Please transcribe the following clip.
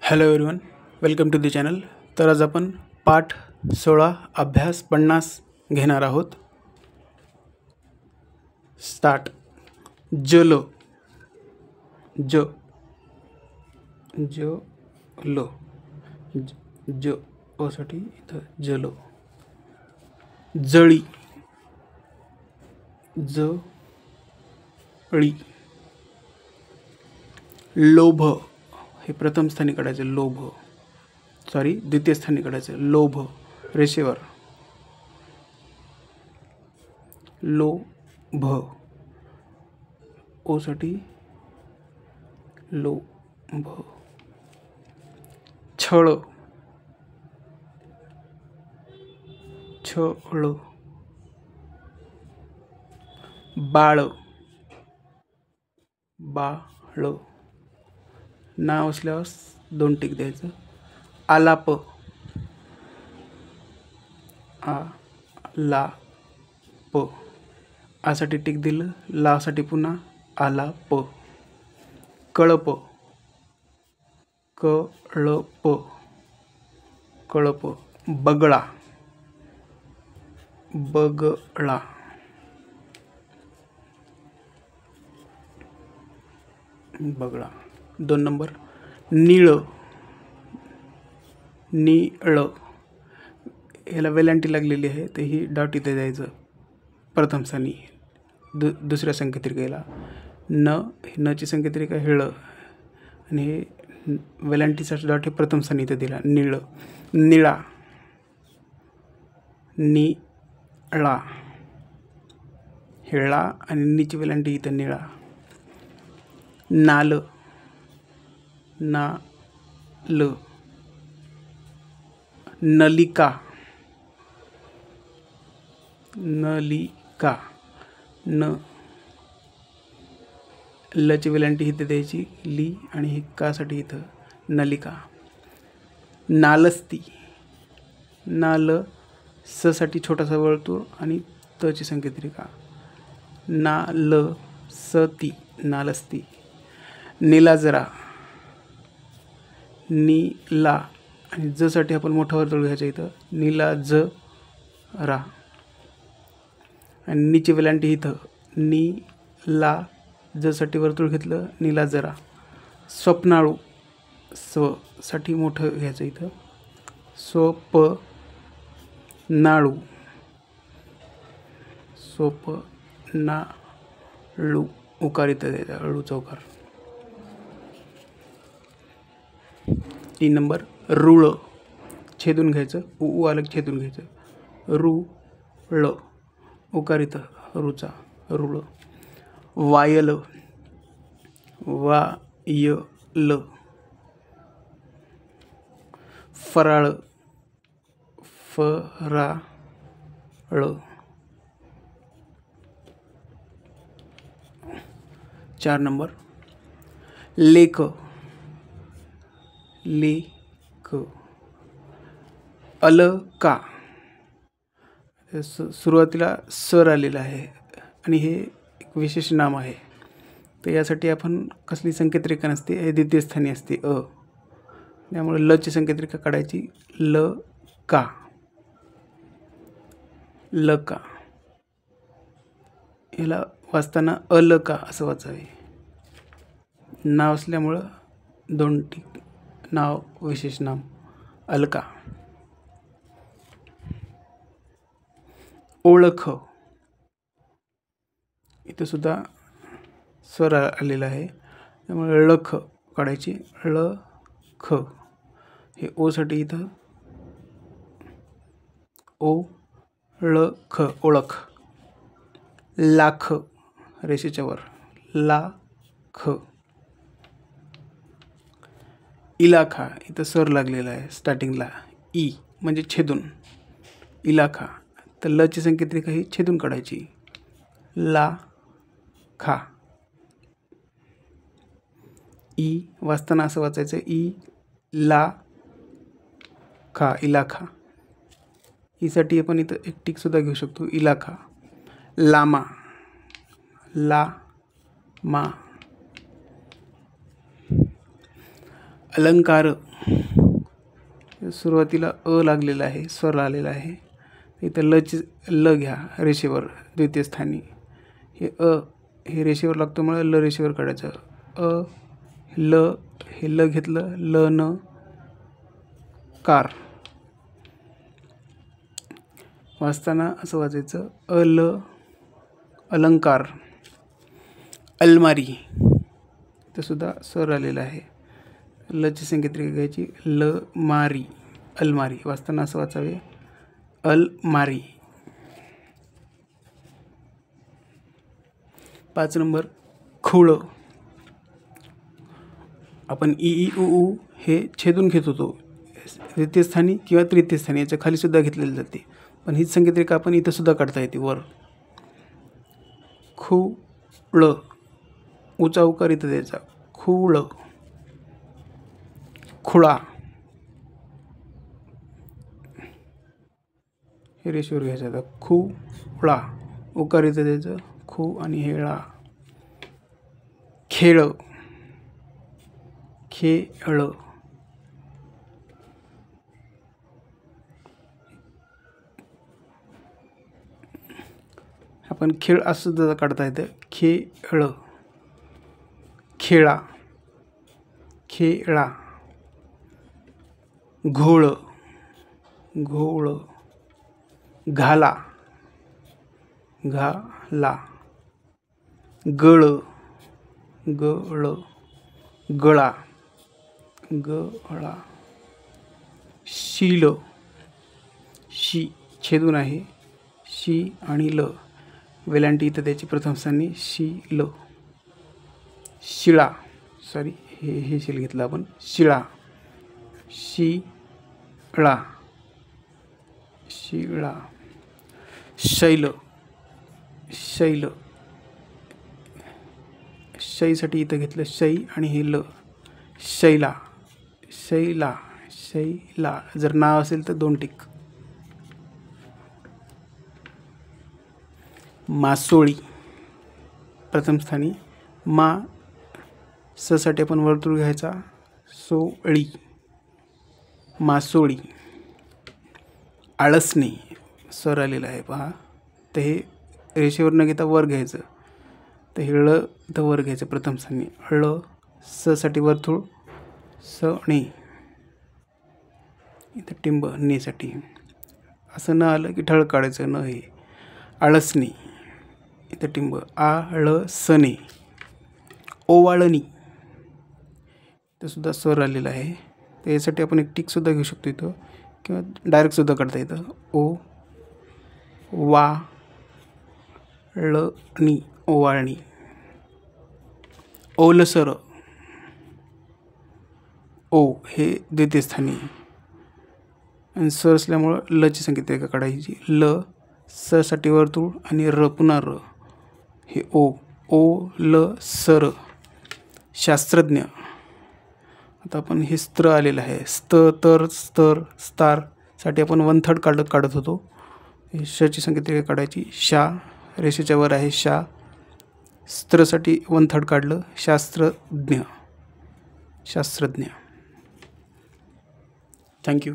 Hello everyone, welcome to the channel. तर आज आपण पाठ 16 अभ्यास 50 घेणार आहोत. स्टार्ट. जलो ज ज लो ज ओसाठी इथं जलो. जळी जळी. लोभ हे प्रथम स्थानी काढायचं. लोभ सॉरी द्वितीय स्थानी काढायचं. लोभ रेषेवर. लोभ ओसाठी लोभ. छळ छळ. बाळ बाळ. नाव असल्यावर 2 टिक द्यायचं. आलाप आलाप. आसाठी टिक दिलं. लासाठी पुन्हा आलाप. कळप कळप कळप. बगळा बगळा. बगळा. 2 नंबर. नीळ नीळ. याला वेलांटी लागलेली आहे, तर ही डॉट इथे द्यायचं प्रथम स्थानी. दुसऱ्या संकेतरिकेला नची संकेतरिका हिळ आणि हे वेलांटीचा डॉट हे प्रथम स्थानी इथे दिला. नीळ. निळा निळा. हिळा आणि नीची वेलांटी इथे निळा. नाल नाल. नलिका नलिका. न लची वेलांटी इथे द्यायची ली आणि ही कासाठी इथं नलिका. नालस्ती नाल साठी छोटासा वर्तुळ आणि तची संकेतरिका. नालसती नालस्ती. नीलाजरा नीला आणि ज साठी आपण मोठा वर्तुळ घ्यायचा इथं. नीलाजरा आणि नीची वेलांटी इथं नीला. ज साठी वर्तुळ घेतलं. नीलाजरा. स्वप्नाळू स्व साठी मोठं घ्यायचं इथं. स्वप्नाळू स्वप्नाळू. उकार इथं द्यायचा. अळू चौकार. 3 नंबर. रुळ छेदून घ्यायचं. उ आलं छेदून घ्यायचं. रुळ. उकार इथं रुचा. रुळ. वायल वायल. फराळ फराळ. 4 नंबर. लेख लेख. अलका सुरुवातीला सर आलेला आहे आणि हे एक विशेष नाम आहे, तर यासाठी आपण कसली संकेतरिका नसते, हे द्वितीय स्थानी असते अ. त्यामुळे लची संकेतरिका काढायची. ल का लका. याला वाचताना अलका असं वाचावे. नाव असल्यामुळं 2 टिक. नाव विशेष नाम अलका. ओळख इथं सुद्धा स्वर आलेला आहे, त्यामुळे ळख काढायची. ळख. हे ओ साठी इथं ओळख ओळख. लाख रेषेच्या वर लाख. इलाखा इथं सर लागलेला आहे स्टार्टिंगला. ई म्हणजे छेदून. इलाखा. तर लची संकेतरिका ही छेदून काढायची. ला खा. ई वाचताना असं वाचायचं. ई ला खा इलाखा. ईसाठी आपण इथं एक टिक सुद्धा घेऊ शकतो. इलाखा. लामा ला मा. अलंकार सुरुवातीला अ लागलेला आहे, स्वर आलेला आहे. इथं ल घ्या रेषेवर द्वितीय स्थानी. हे हे रेषेवर लागल्यामुळे ल रेषेवर काढायचं. हे ल घेतलं, ल न कार. वाचताना असं वाचायचं अलंकार. अलमारी. इथं सुद्धा स्वर आलेला आहे. लची संकेत्रिका घ्यायची, ल मारी. अलमारी. वाचताना असं वाचावे, अलमारी. 5 नंबर खुळ. आपण इ ई उ ऊ हे छेदून घेत होतो, द्वितीय स्थानी किंवा तृतीय स्थानी, याच्या खाली सुद्धा घेतलेली जाते. पण हीच संकेत्रिका आपण इथं सुद्धा काढता येते वर. खुळ. उचा उकार इथं द्यायचा, खुळ. खुळा. हे रेषेवर घ्यायचं आता, खुळा. उकार इथं द्यायचं, खू आणि हेळा. खेळ. खेळ. आपण खेळ असं सुद्धा काढता येतं, खेळ. खेळा. खेळा. घोळ. घोळ. घाला. घाला. गळ. गळ. गळा. गळा. शील. शी छेदून आहे, शी आणि ल. वेलांटी इथं त्याची प्रथम स्थानी, शील. शिळा. सॉरी, हे शील घेतलं आपण, शिळा. शिळा. शिळा. शैल. शैल. शैसाठी इथं घेतलं शै आणि हे ल. शैला. शैला. शैला. जर नाव असेल तर 2 टिक. मासोळी. प्रथम स्थानी मा. स साठी आपण वर्तुळ घ्यायचा, सोळी. मासोळी. आळसणे. स्वर आलेला आहे पहा. तर हे रेषेवर न घेता वर घ्यायचं. तर हे ळ इथं वर घ्यायचं प्रथम स्थानी. ळ. स साठी वर्तुळ, स णे. इथं टिंब नेसाठी. असं न आलं की ठळ काढायचं, न हे. आळसणे. इथं टिंब, आळसणे. ओवाळणी. इथं सुद्धा स्वर आलेला आहे. तर यासाठी आपण एक टिक सुद्धा घेऊ शकतो इथं, किंवा डायरेक्ट सुद्धा काढता येतं. ओ वा ळ णी. ओवाळणी. ओलसर. ओ हे द्वितीय स्थानी आणि स्वर असल्यामुळं लची संकेत्रिका काढायची. ल. स साठी वर्तुळ आणि र पुन्हा र. हे ओ. ओ ल सर. शास्त्रज्ञ. आता आपण हे स्त्र आलेलं आहे, स्त तर स्तर स्तार साठी आपण 1/3 काढत होतो. शची संकेत्रिका काढायची, शा. रेषेच्या वर आहे शा. स्त्रसाठी 1/3 काढलं, शास्त्रज्ञ. शास्त्रज्ञ. थँक्यू.